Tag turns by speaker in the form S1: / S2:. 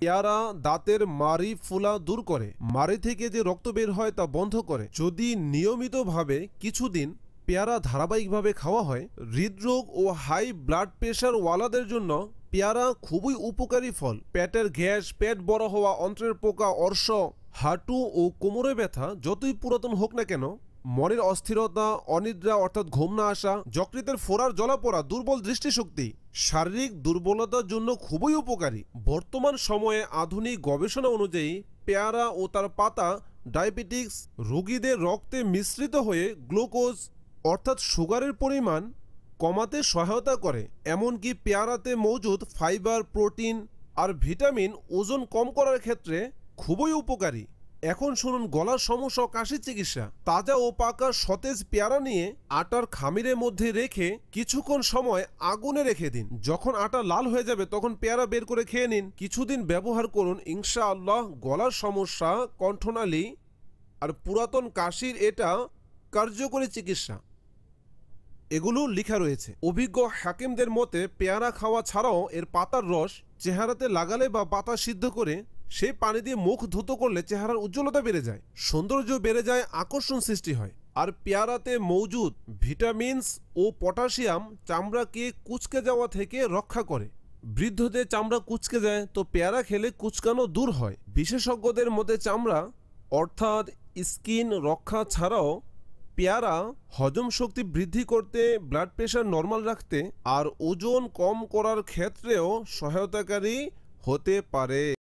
S1: পেয়ারা দাঁতের মাড়ি ফোলা দূর করে, মাড়ি থেকে যে রক্ত বের হয় তা বন্ধ করে। যদি নিয়মিতভাবে কিছুদিন পেয়ারা ধারাবাহিকভাবে খাওয়া হয়, হৃদরোগ ও হাই ব্লাড প্রেশার ওয়ালাদের জন্য পেয়ারা খুবই উপকারী ফল। পেটের গ্যাস, পেট বড় হওয়া, অন্ত্রের পোকা, অর্শ, হাঁটু ও কোমরে ব্যথা যতই পুরাতন হোক না কেন, মনের অস্থিরতা, অনিদ্রা অর্থাৎ ঘুম না আসা, যকৃতের ফোড়ার জ্বলাপোড়া, দুর্বল দৃষ্টিশক্তি, শারীরিক দুর্বলতার জন্য খুবই উপকারী। বর্তমান সময়ে আধুনিক গবেষণা অনুযায়ী পেয়ারা ও তার পাতা ডায়াবেটিক্স রোগীদের রক্তে মিশ্রিত হয়ে গ্লুকোজ অর্থাৎ সুগারের পরিমাণ কমাতে সহায়তা করে। এমনকি পেয়ারাতে মজুদ ফাইবার, প্রোটিন আর ভিটামিন ওজন কম করার ক্ষেত্রে খুবই উপকারী। এখন শুনুন গলার সমস্যা ও কাশির চিকিৎসা। তাজা ও পাকা সতেজ পেয়ারা নিয়ে আটার খামিরের মধ্যে রেখে কিছুক্ষণ সময় আগুনে রেখে দিন। যখন আটা লাল হয়ে যাবে তখন পেয়ারা বের করে খেয়ে নিন। কিছুদিন ব্যবহার করুন, ইনশাআল্লাহ গলার সমস্যা, কণ্ঠনালী আর পুরাতন কাশির এটা কার্যকরী চিকিৎসা। এগুলো লেখা রয়েছে। অভিজ্ঞ হাকিমদের মতে পেয়ারা খাওয়া ছাড়াও এর পাতার রস চেহারাতে লাগালে বা পাতা সিদ্ধ করে সেই পানি দিয়ে মুখ ধুতো করলে চেহারার উজ্জ্বলতা বেড়ে যায়, সৌন্দর্য বেড়ে যায়, আকর্ষণ সৃষ্টি হয়। আর পেয়ারাতে মৌজুদ ভিটামিনস ও পটাশিয়াম চামড়াকে কুঁচকে যাওয়া থেকে রক্ষা করে। বৃদ্ধদের চামড়া কুঁচকে যায়, তো পেয়ারা খেলে কুঁচকানো দূর হয়। বিশেষজ্ঞদের মতে চামড়া অর্থাৎ স্কিন রক্ষা ছাড়াও পেয়ারা হজম শক্তি বৃদ্ধি করতে, ব্লাড প্রেশার নর্মাল রাখতে আর ওজন কম করার ক্ষেত্রেও সহায়তাকারী হতে পারে।